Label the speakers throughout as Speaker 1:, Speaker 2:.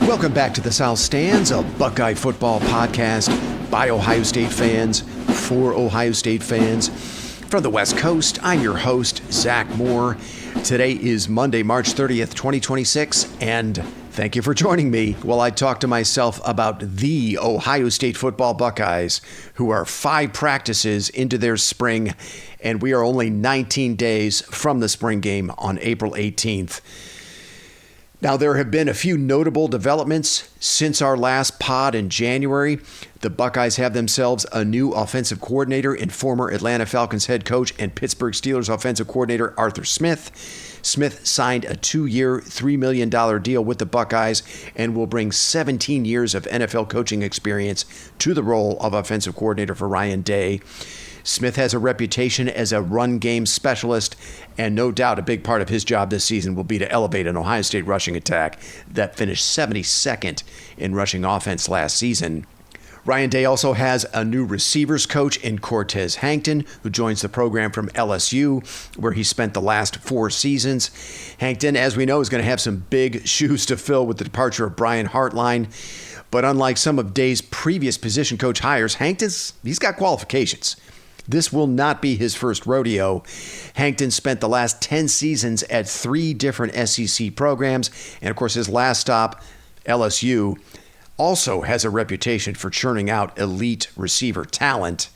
Speaker 1: Welcome back to the South Stands, a Buckeye football podcast by Ohio State fans, for Ohio State fans. From the West Coast, I'm your host, Zach Moore. Today is Monday, March 30th, 2026, and thank you for joining me while I talk to myself about the Ohio State Football Buckeyes, who are 5 practices into their spring, and we are only 19 days from the spring game on April 18th. Now, there have been a few notable developments since our last pod in January. The Buckeyes have themselves a new offensive coordinator in former Atlanta Falcons head coach and Pittsburgh Steelers offensive coordinator Arthur Smith. Smith signed a 2-year, $3 million deal with the Buckeyes and will bring 17 years of NFL coaching experience to the role of offensive coordinator for Ryan Day. Smith has a reputation as a run game specialist, and no doubt a big part of his job this season will be to elevate an Ohio State rushing attack that finished 72nd in rushing offense last season. Ryan Day also has a new receivers coach in Cortez Hankton, who joins the program from LSU, where he spent the last 4 seasons. Hankton, as we know, is going to have some big shoes to fill with the departure of Brian Hartline. But unlike some of Day's previous position coach hires, he's got qualifications. This will not be his first rodeo. Hankton spent the last 10 seasons at 3 different SEC programs, and of course his last stop, LSU, also has a reputation for churning out elite receiver talent.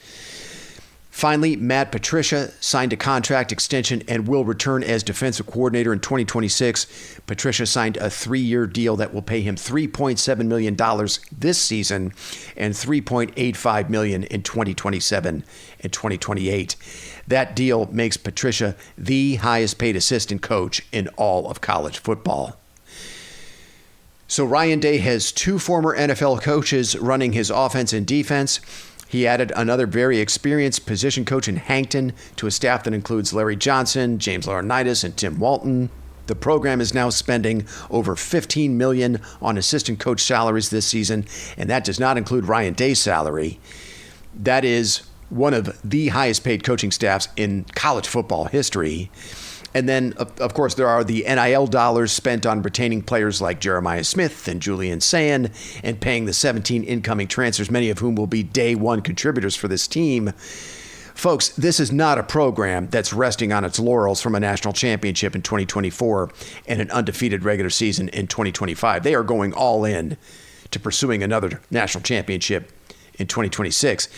Speaker 1: Finally, Matt Patricia signed a contract extension and will return as defensive coordinator in 2026. Patricia signed a 3-year deal that will pay him $3.7 million this season and $3.85 million in 2027 and 2028. That deal makes Patricia the highest paid assistant coach in all of college football. So Ryan Day has 2 former NFL coaches running his offense and defense. He added another very experienced position coach in Hankton to a staff that includes Larry Johnson, James Laurinaitis, and Tim Walton. The program is now spending over $15 million on assistant coach salaries this season, and that does not include Ryan Day's salary. That is one of the highest paid coaching staffs in college football history. And then, of course, there are the NIL dollars spent on retaining players like Jeremiah Smith and Julian Sayin and paying the 17 incoming transfers, many of whom will be day one contributors for this team. Folks, this is not a program that's resting on its laurels from a national championship in 2024 and an undefeated regular season in 2025. They are going all in to pursuing another national championship in 2026.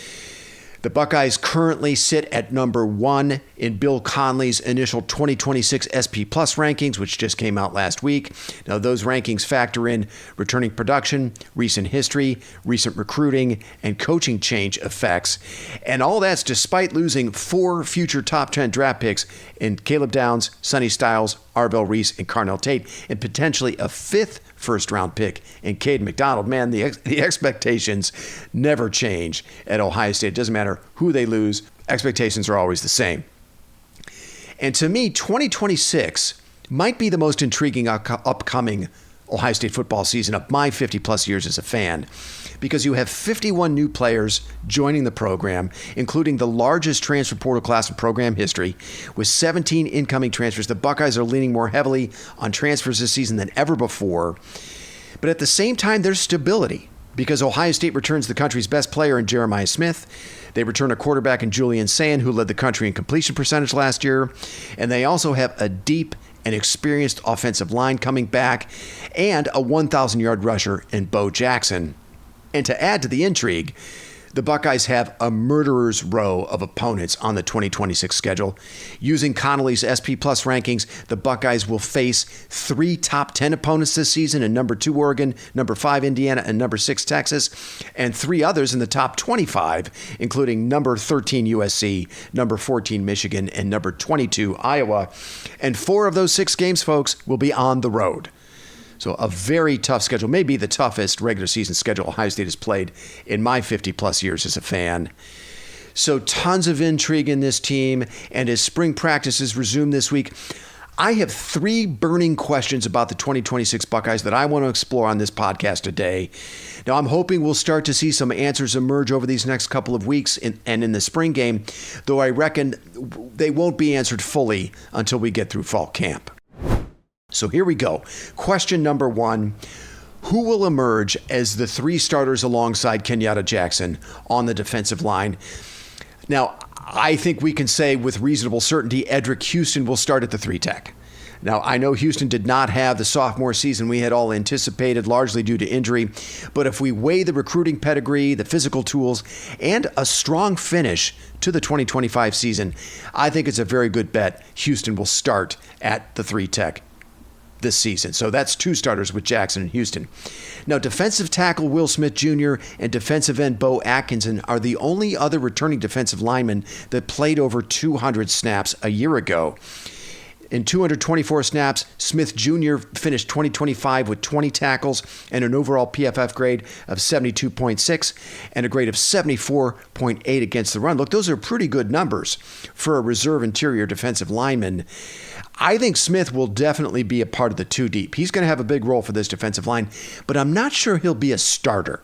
Speaker 1: The Buckeyes currently sit at number 1 in Bill Conley's initial 2026 SP Plus rankings, which just came out last week. Now, those rankings factor in returning production, recent history, recent recruiting, and coaching change effects. And all that's despite losing 4 future top 10 draft picks in Caleb Downs, Sonny Styles, Arvell Reese, and Carnell Tate, and potentially a 5th first-round pick in Cade McDonald. Man, the expectations never change at Ohio State. It doesn't matter who they lose. Expectations are always the same. And to me, 2026 might be the most intriguing upcoming Ohio State football season of my 50-plus years as a fan, because you have 51 new players joining the program, including the largest transfer portal class in program history. With 17 incoming transfers, the Buckeyes are leaning more heavily on transfers this season than ever before. But at the same time, there's stability, because Ohio State returns the country's best player in Jeremiah Smith. They return a quarterback in Julian Sayin, who led the country in completion percentage last year. And they also have a deep and experienced offensive line coming back, and a 1,000-yard rusher in Bo Jackson. And to add to the intrigue, the Buckeyes have a murderer's row of opponents on the 2026 schedule. Using Connolly's SP Plus rankings, the Buckeyes will face 3 top 10 opponents this season in number 2 Oregon, number 5 Indiana, and number 6 Texas, and 3 others in the top 25, including number 13 USC, number 14 Michigan, and number 22 Iowa. And 4 of those 6 games, folks, will be on the road. So a very tough schedule, maybe the toughest regular season schedule Ohio State has played in my 50-plus years as a fan. So tons of intrigue in this team, and as spring practices resume this week, I have 3 burning questions about the 2026 Buckeyes that I want to explore on this podcast today. Now, I'm hoping we'll start to see some answers emerge over these next couple of weeks and in the spring game, though I reckon they won't be answered fully until we get through fall camp. So here we go. Question number 1. who will emerge as the three starters alongside Kenyatta Jackson on the defensive line? Now, I think we can say with reasonable certainty Edric Houston will start at the 3-tech. Now, I know Houston did not have the sophomore season we had all anticipated, largely due to injury. But if we weigh the recruiting pedigree, the physical tools, and a strong finish to the 2025 season, I think it's a very good bet Houston will start at the 3-tech this season. So that's two starters with Jackson and Houston. Now, defensive tackle Will Smith Jr. and defensive end Bo Atkinson are the only other returning defensive linemen that played over 200 snaps a year ago. In 224 snaps, Smith Jr. finished 2025 with 20 tackles and an overall PFF grade of 72.6 and a grade of 74.8 against the run. Look, those are pretty good numbers for a reserve interior defensive lineman. I think Smith will definitely be a part of the 2 deep. He's going to have a big role for this defensive line, but I'm not sure he'll be a starter.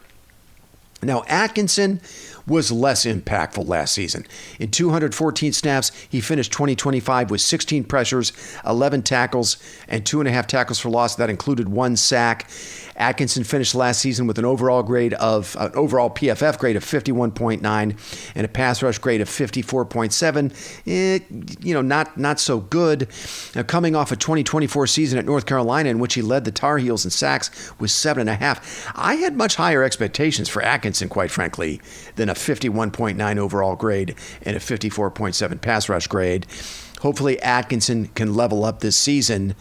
Speaker 1: Now, Atkinson was less impactful last season. In 214 snaps, he finished 2025 with 16 pressures, 11 tackles, and 2.5 tackles for loss. That included 1 sack. Atkinson finished last season with an overall PFF grade of 51.9 and a pass rush grade of 54.7. Not so good. Now, coming off a 2024 season at North Carolina in which he led the Tar Heels in sacks with 7.5, I had much higher expectations for Atkinson, quite frankly, than a 51.9 overall grade and a 54.7 pass rush grade. Hopefully Atkinson can level up this season.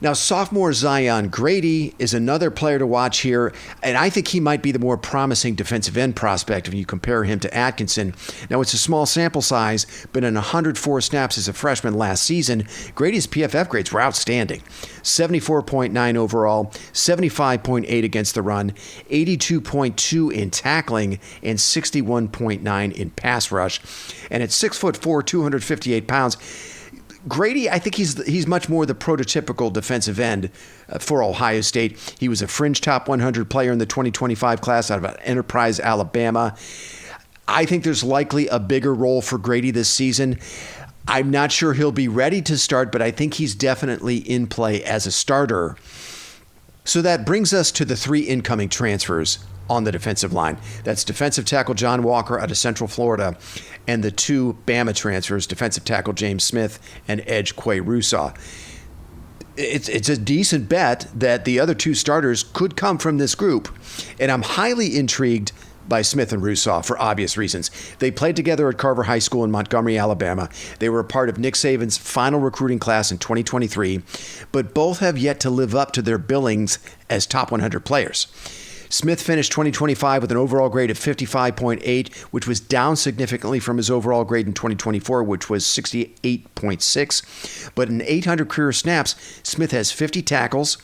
Speaker 1: Now, sophomore Zion Grady is another player to watch here, and I think he might be the more promising defensive end prospect if you compare him to Atkinson. Now, it's a small sample size, but in 104 snaps as a freshman last season, Grady's PFF grades were outstanding. 74.9 overall, 75.8 against the run, 82.2 in tackling, and 61.9 in pass rush. And at 6'4", 258 pounds, Grady, I think he's much more the prototypical defensive end for Ohio State. He was a fringe top 100 player in the 2025 class out of Enterprise, Alabama. I think there's likely a bigger role for Grady this season. I'm not sure he'll be ready to start, but I think he's definitely in play as a starter. So that brings us to the 3 incoming transfers on the defensive line. That's defensive tackle John Walker out of Central Florida and the 2 Bama transfers, defensive tackle James Smith and edge Quay Russaw. It's a decent bet that the other 2 starters could come from this group, and I'm highly intrigued by Smith and Russaw for obvious reasons. They played together at Carver High School in Montgomery, Alabama. They were a part of Nick Saban's final recruiting class in 2023, but both have yet to live up to their billings as top 100 players. Smith finished 2025 with an overall grade of 55.8, which was down significantly from his overall grade in 2024, which was 68.6. But in 800 career snaps, Smith has 50 tackles.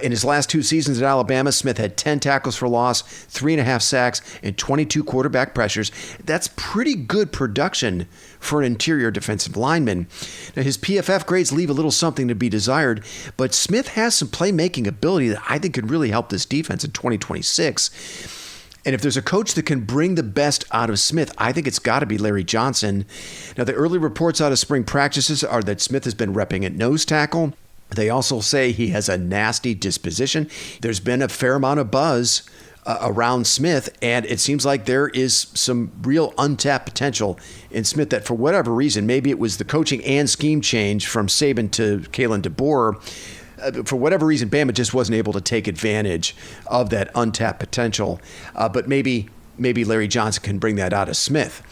Speaker 1: In his last 2 seasons at Alabama, Smith had 10 tackles for loss, 3.5 sacks, and 22 quarterback pressures. That's pretty good production for an interior defensive lineman. Now, his PFF grades leave a little something to be desired, but Smith has some playmaking ability that I think could really help this defense in 2026. And if there's a coach that can bring the best out of Smith, I think it's got to be Larry Johnson. Now, the early reports out of spring practices are that Smith has been repping at nose tackle. They also say he has a nasty disposition. There's been a fair amount of buzz around Smith, and it seems like there is some real untapped potential in Smith that for whatever reason, maybe it was the coaching and scheme change from Saban to Kalen DeBoer, for whatever reason, Bama just wasn't able to take advantage of that untapped potential. But maybe Larry Johnson can bring that out of Smith.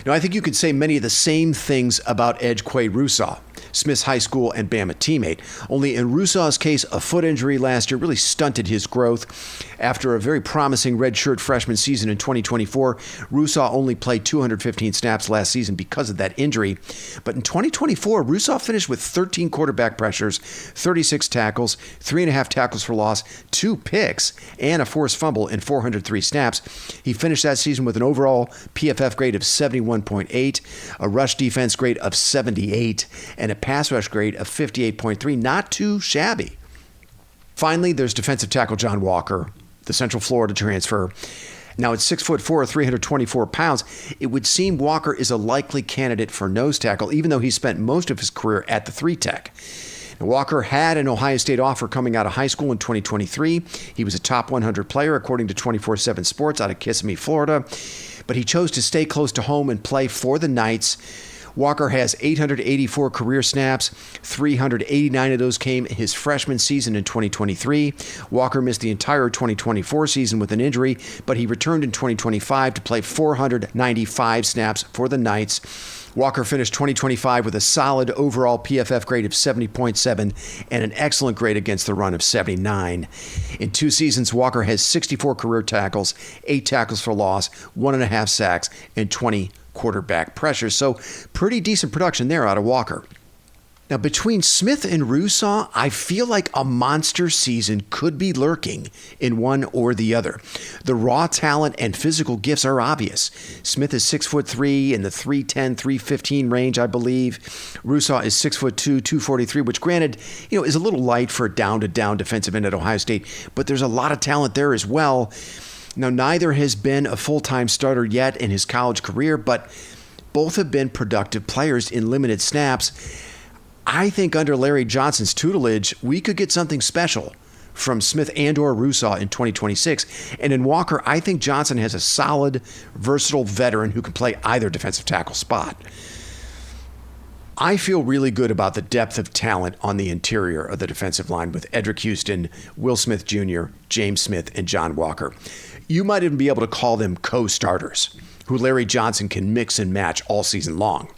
Speaker 1: Now, I think you could say many of the same things about edge Quay Russaw, Smith's high school and Bama teammate. Only in Russaw's case, a foot injury last year really stunted his growth. After a very promising redshirt freshman season in 2024, Russaw only played 215 snaps last season because of that injury. But in 2024, Russaw finished with 13 quarterback pressures, 36 tackles, 3.5 tackles for loss, 2 picks, and a forced fumble in 403 snaps. He finished that season with an overall PFF grade of 71.8, a rush defense grade of 78, and a pass rush grade of 58.3. Not too shabby. Finally, there's defensive tackle John Walker, the Central Florida transfer. Now, at 6'4", 324 pounds, it would seem Walker is a likely candidate for nose tackle, even though he spent most of his career at the 3-tech. Walker had an Ohio State offer coming out of high school in 2023. He was a top 100 player, according to 24/7 Sports, out of Kissimmee, Florida. But he chose to stay close to home and play for the Knights. Walker has 884 career snaps. 389 of those came his freshman season in 2023. Walker missed the entire 2024 season with an injury, but he returned in 2025 to play 495 snaps for the Knights. Walker finished 2025 with a solid overall PFF grade of 70.7 and an excellent grade against the run of 79. In 2 seasons, Walker has 64 career tackles, 8 tackles for loss, 1.5 sacks, and 20 quarterback pressures. So pretty decent production there out of Walker. Now, between Smith and Rousseau, I feel like a monster season could be lurking in one or the other. The raw talent and physical gifts are obvious. Smith is 6'3" in the 310, 315 range, I believe. Rousseau is 6'2", 243, which granted, is a little light for a down-to-down defensive end at Ohio State, but there's a lot of talent there as well. Now, neither has been a full-time starter yet in his college career, but both have been productive players in limited snaps. I think under Larry Johnson's tutelage, we could get something special from Smith and or Rousseau in 2026. And in Walker, I think Johnson has a solid, versatile veteran who can play either defensive tackle spot. I feel really good about the depth of talent on the interior of the defensive line with Edric Houston, Will Smith Jr., James Smith, and John Walker. You might even be able to call them co-starters, who Larry Johnson can mix and match all season long.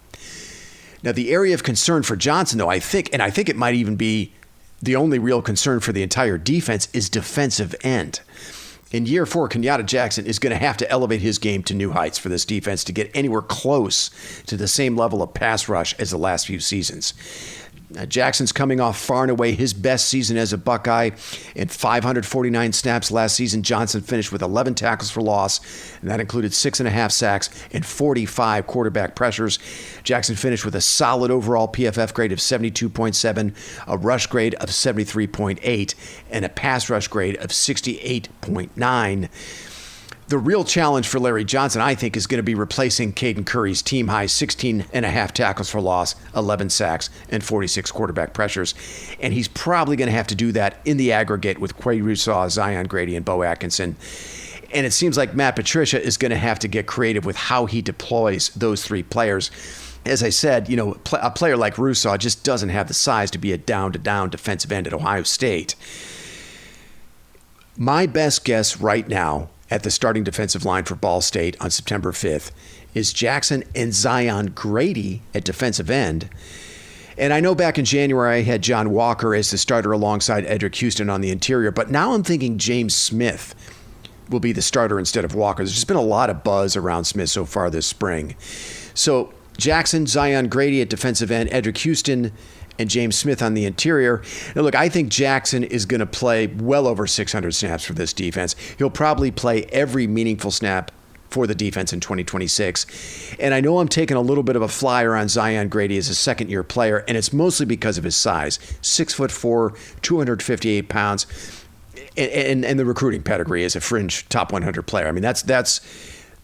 Speaker 1: Now, the area of concern for Johnson, though, I think it might even be the only real concern for the entire defense, is defensive end. In year 4, Kenyatta Jackson is going to have to elevate his game to new heights for this defense to get anywhere close to the same level of pass rush as the last few seasons. Now, Jackson's coming off far and away his best season as a Buckeye. In 549 snaps last season, Johnson finished with 11 tackles for loss, and that included 6.5 sacks and 45 quarterback pressures. Jackson finished with a solid overall PFF grade of 72.7, a rush grade of 73.8, and a pass rush grade of 68.9. The real challenge for Larry Johnson, I think, is going to be replacing Caden Curry's team-high 16.5 tackles for loss, 11 sacks, and 46 quarterback pressures. And he's probably going to have to do that in the aggregate with Quay Rousseau, Zion Grady, and Bo Atkinson. And it seems like Matt Patricia is going to have to get creative with how he deploys those 3 players. As I said, a player like Rousseau just doesn't have the size to be a down-to-down defensive end at Ohio State. My best guess right now at the starting defensive line for Ball State on September 5th is Jackson and Zion Grady at defensive end. And I know back in January I had John Walker as the starter alongside Edric Houston on the interior, but now I'm thinking James Smith will be the starter instead of Walker. There's just been a lot of buzz around Smith so far this spring. So Jackson, Zion Grady at defensive end, Edric Houston, and James Smith on the interior. Now, look, I think Jackson is going to play well over 600 snaps for this defense. He'll probably play every meaningful snap for the defense in 2026. And I know I'm taking a little bit of a flyer on Zion Grady as a second-year player, and it's mostly because of his size. 6'4", 258 pounds, and the recruiting pedigree as a fringe top 100 player. I mean,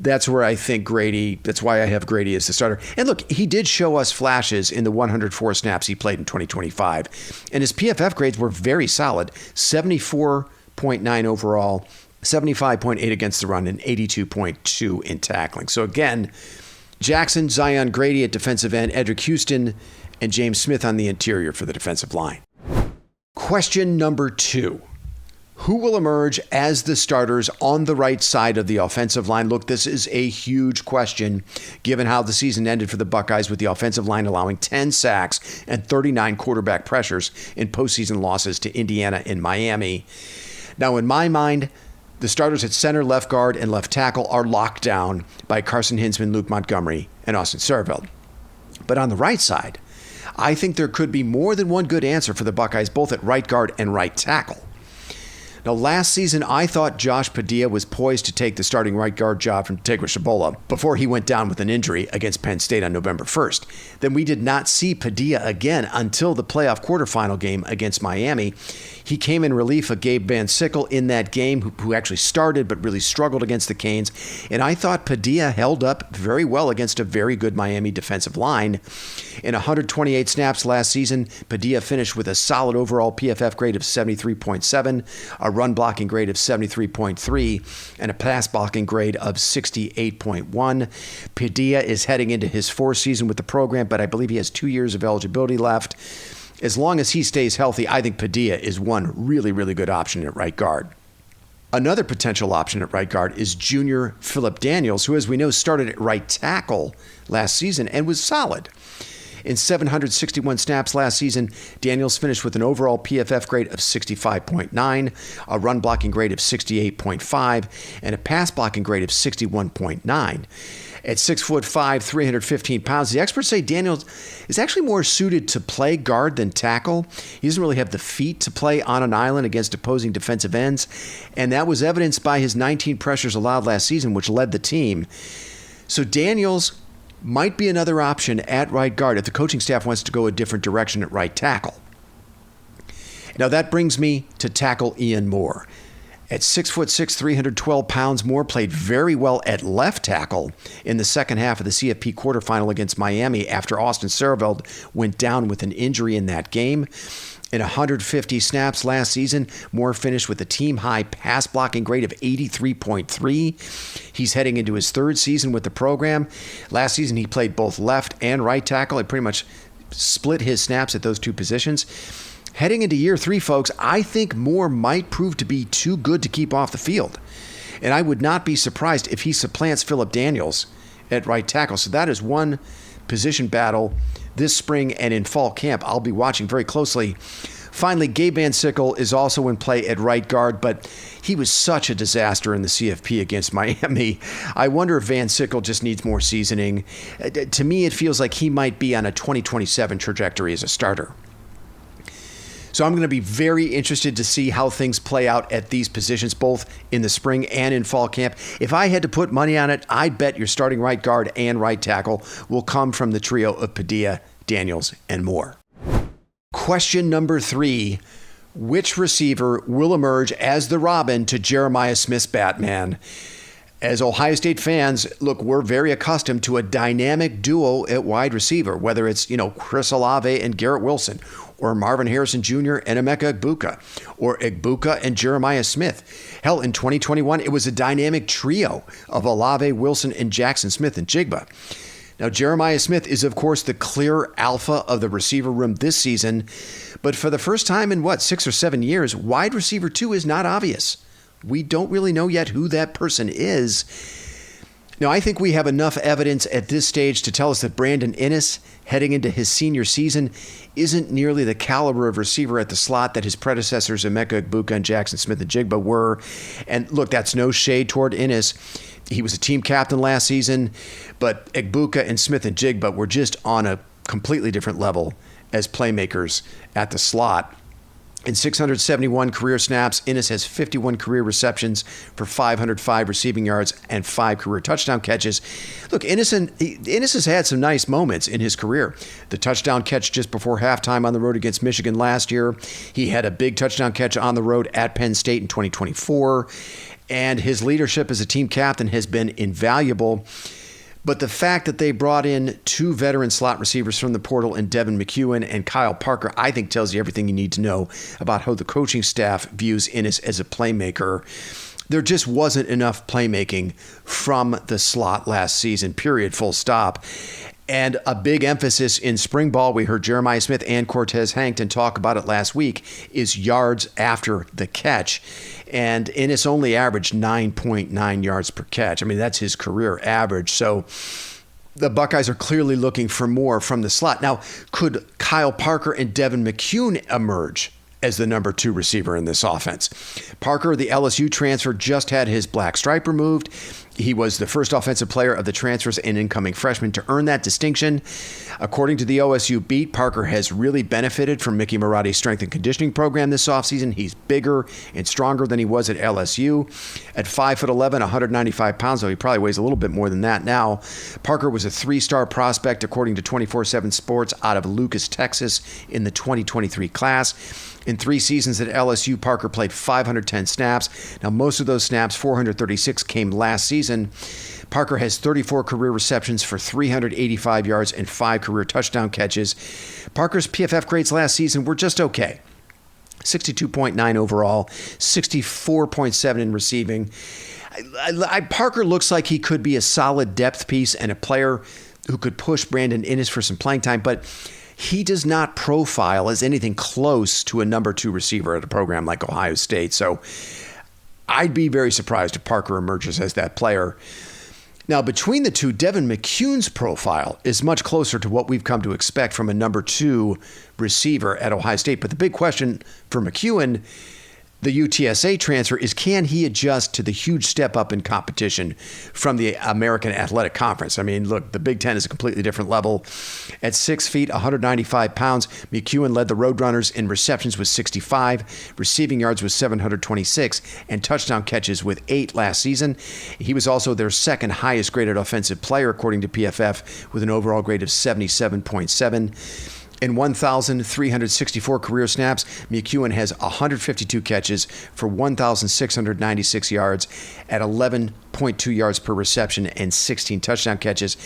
Speaker 1: that's where I think Grady, that's why I have Grady as the starter. And look, he did show us flashes in the 104 snaps he played in 2025. And his PFF grades were very solid, 74.9 overall, 75.8 against the run, and 82.2 in tackling. So again, Jackson, Zion Grady at defensive end, Edric Houston, and James Smith on the interior for the defensive line. Question number 2. Who will emerge as the starters on the right side of the offensive line? Look, this is a huge question given how the season ended for the Buckeyes with the offensive line allowing 10 sacks and 39 quarterback pressures in postseason losses to Indiana and Miami. Now, in my mind, the starters at center, left guard, and left tackle are locked down by Carson Hinsman, Luke Montgomery, and Austin Sarveld. But on the right side, I think there could be more than one good answer for the Buckeyes, both at right guard and right tackle. Now, last season, I thought Josh Padilla was poised to take the starting right guard job from Tigre Shabola before he went down with an injury against Penn State on November 1st. Then we did not see Padilla again until the playoff quarterfinal game against Miami. He came in relief of Gabe Van Sickle in that game, who actually started but really struggled against the Canes. And I thought Padilla held up very well against a very good Miami defensive line. In 128 snaps last season, Padilla finished with a solid overall PFF grade of 73.7, a run blocking grade of 73.3, and a pass blocking grade of 68.1. Padilla is heading into his fourth season with the program, but I believe he has 2 years of eligibility left. As long as he stays healthy, I think Padilla is one really, really good option at right guard. Another potential option at right guard is junior Phillip Daniels, who, as we know, started at right tackle last season and was solid. In 761 snaps last season, Daniels finished with an overall PFF grade of 65.9, a run blocking grade of 68.5, and a pass blocking grade of 61.9. At 6'5", 315 pounds, the experts say Daniels is actually more suited to play guard than tackle. He doesn't really have the feet to play on an island against opposing defensive ends, and that was evidenced by his 19 pressures allowed last season, which led the team. So Daniels might be another option at right guard if the coaching staff wants to go a different direction at right tackle. Now that brings me to tackle Ian Moore. At 6'6", 312 pounds, Moore played very well at left tackle in the second half of the CFP quarterfinal against Miami after Austin Sareveld went down with an injury in that game. In 150 snaps last season, Moore finished with a team-high pass blocking grade of 83.3. He's heading into his third season with the program. Last season, he played both left and right tackle. He pretty much split his snaps at those two positions. Heading into year 3, folks, I think Moore might prove to be too good to keep off the field. And I would not be surprised if he supplants Phillip Daniels at right tackle. So that is one position battle this spring and in fall camp I'll be watching very closely. Finally, Gabe Van Sickle is also in play at right guard, but he was such a disaster in the CFP against Miami. I wonder if Van Sickle just needs more seasoning. To me, it feels like he might be on a 2027 trajectory as a starter. So I'm going to be very interested to see how things play out at these positions, both in the spring and in fall camp. If I had to put money on it, I'd bet your starting right guard and right tackle will come from the trio of Padilla, Daniels, and Moore. Question number 3. Which receiver will emerge as the Robin to Jeremiah Smith's Batman? As Ohio State fans, look, we're very accustomed to a dynamic duo at wide receiver, whether it's, Chris Olave and Garrett Wilson, or Marvin Harrison Jr. and Emeka Egbuka, or Egbuka and Jeremiah Smith. Hell, in 2021, it was a dynamic trio of Olave, Wilson, and Jackson Smith and Jigba. Now, Jeremiah Smith is, of course, the clear alpha of the receiver room this season, but for the first time in, 6 or 7 years, wide receiver 2 is not obvious. We don't really know yet who that person is. Now, I think we have enough evidence at this stage to tell us that Brandon Inniss, heading into his senior season, isn't nearly the caliber of receiver at the slot that his predecessors, Emeka Egbuka and Jackson Smith and Jigba, were. And look, that's no shade toward Inniss. He was a team captain last season, but Egbuka and Smith and Jigba were just on a completely different level as playmakers at the slot. In 671 career snaps, Inniss has 51 career receptions for 505 receiving yards and 5 career touchdown catches. Look, Inniss has had some nice moments in his career. The touchdown catch just before halftime on the road against Michigan last year. He had a big touchdown catch on the road at Penn State in 2024. And his leadership as a team captain has been invaluable. But the fact that they brought in 2 veteran slot receivers from the portal in Devin McEwen and Kyle Parker, I think tells you everything you need to know about how the coaching staff views Inniss as a playmaker. There just wasn't enough playmaking from the slot last season, period, full stop. And a big emphasis in spring ball, we heard Jeremiah Smith and Cortez Hankton talk about it last week, is yards after the catch. And Inniss only averaged 9.9 yards per catch. I mean, that's his career average. So the Buckeyes are clearly looking for more from the slot. Now, could Kyle Parker and Devin McEwen emerge as the number 2 receiver in this offense? Parker, the LSU transfer, just had his black stripe removed. He was the first offensive player of the transfers and incoming freshmen to earn that distinction. According to the OSU beat, Parker has really benefited from Mickey Marotti's strength and conditioning program this offseason. He's bigger and stronger than he was at LSU. At 5'11", 195 pounds, though he probably weighs a little bit more than that now. Parker was a 3-star prospect, according to 24/7 Sports, out of Lucas, Texas, in the 2023 class. In 3 seasons at LSU, Parker played 510 snaps. Now, most of those snaps, 436, came last season. Parker has 34 career receptions for 385 yards and 5 career touchdown catches. Parker's PFF grades last season were just okay. 62.9 overall, 64.7 in receiving. Parker looks like he could be a solid depth piece and a player who could push Brandon Inniss for some playing time, but he does not profile as anything close to a number 2 receiver at a program like Ohio State. So I'd be very surprised if Parker emerges as that player. Now, between the two, Devin McCune's profile is much closer to what we've come to expect from a number 2 receiver at Ohio State. But the big question for McCune, the UTSA transfer, is can he adjust to the huge step up in competition from the American Athletic Conference? I mean, look, the Big Ten is a completely different level. At 6 feet, 195 pounds, McCune led the Roadrunners in receptions with 65, receiving yards with 726, and touchdown catches with 8 last season. He was also their second highest graded offensive player, according to PFF, with an overall grade of 77.7. In 1,364 career snaps, McCune has 152 catches for 1,696 yards at 11.2 yards per reception and 16 touchdown catches.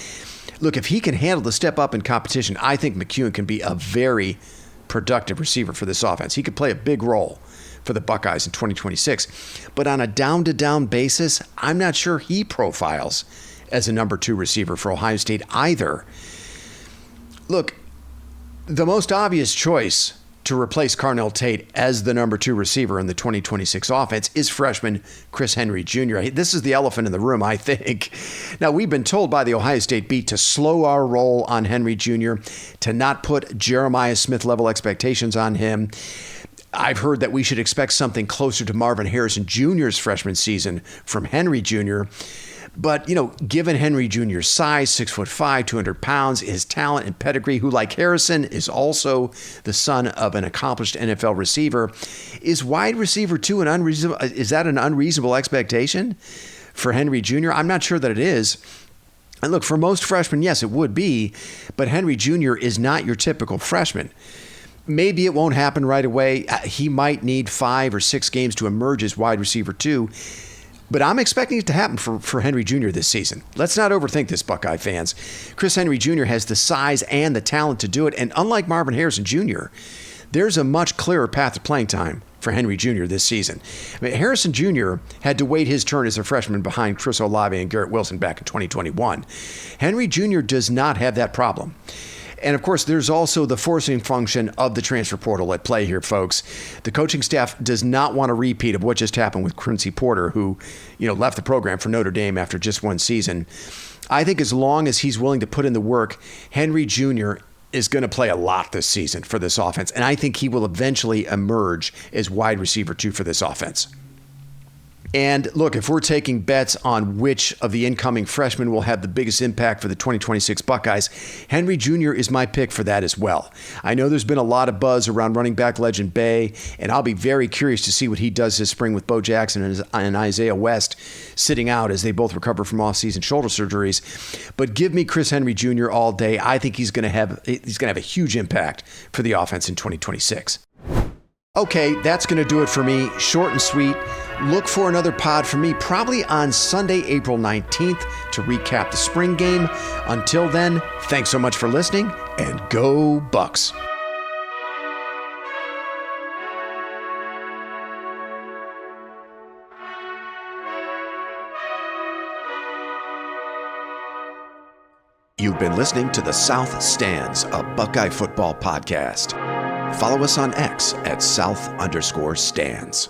Speaker 1: Look, if he can handle the step up in competition, I think McCune can be a very productive receiver for this offense. He could play a big role for the Buckeyes in 2026. But on a down-to-down basis, I'm not sure he profiles as a number 2 receiver for Ohio State either. Look, the most obvious choice to replace Carnell Tate as the number 2 receiver in the 2026 offense is freshman Chris Henry Jr. This is the elephant in the room, I think. Now, we've been told by the Ohio State beat to slow our roll on Henry Jr., to not put Jeremiah Smith-level expectations on him. I've heard that we should expect something closer to Marvin Harrison Jr.'s freshman season from Henry Jr., but, given Henry Jr.'s size, 6'5", 200 pounds, his talent and pedigree, who, like Harrison, is also the son of an accomplished NFL receiver, is wide receiver 2 an unreasonable expectation for Henry Jr.? I'm not sure that it is. And look, for most freshmen, yes, it would be, but Henry Jr. is not your typical freshman. Maybe it won't happen right away. He might need 5 or 6 games to emerge as wide receiver 2. But I'm expecting it to happen for Henry Jr. this season. Let's not overthink this, Buckeye fans. Chris Henry Jr. has the size and the talent to do it. And unlike Marvin Harrison Jr., there's a much clearer path to playing time for Henry Jr. this season. Harrison Jr. had to wait his turn as a freshman behind Chris Olave and Garrett Wilson back in 2021. Henry Jr. does not have that problem. And of course, there's also the forcing function of the transfer portal at play here, folks. The coaching staff does not want a repeat of what just happened with Quincy Porter, who, left the program for Notre Dame after just 1 season. I think as long as he's willing to put in the work, Henry Jr. is going to play a lot this season for this offense. And I think he will eventually emerge as wide receiver 2 for this offense. And look, if we're taking bets on which of the incoming freshmen will have the biggest impact for the 2026 Buckeyes, Henry Jr. is my pick for that as well. I know there's been a lot of buzz around running back legend Bay, and I'll be very curious to see what he does this spring with Bo Jackson and Isaiah West sitting out as they both recover from off-season shoulder surgeries. But give me Chris Henry Jr. all day. I think he's going to have a huge impact for the offense in 2026. Okay, that's going to do it for me. Short and sweet. Look for another pod from me probably on Sunday, April 19th to recap the spring game. Until then, thanks so much for listening, and go Bucks. You've been listening to The South Stands, a Buckeye football podcast. Follow us on X at South_Stands.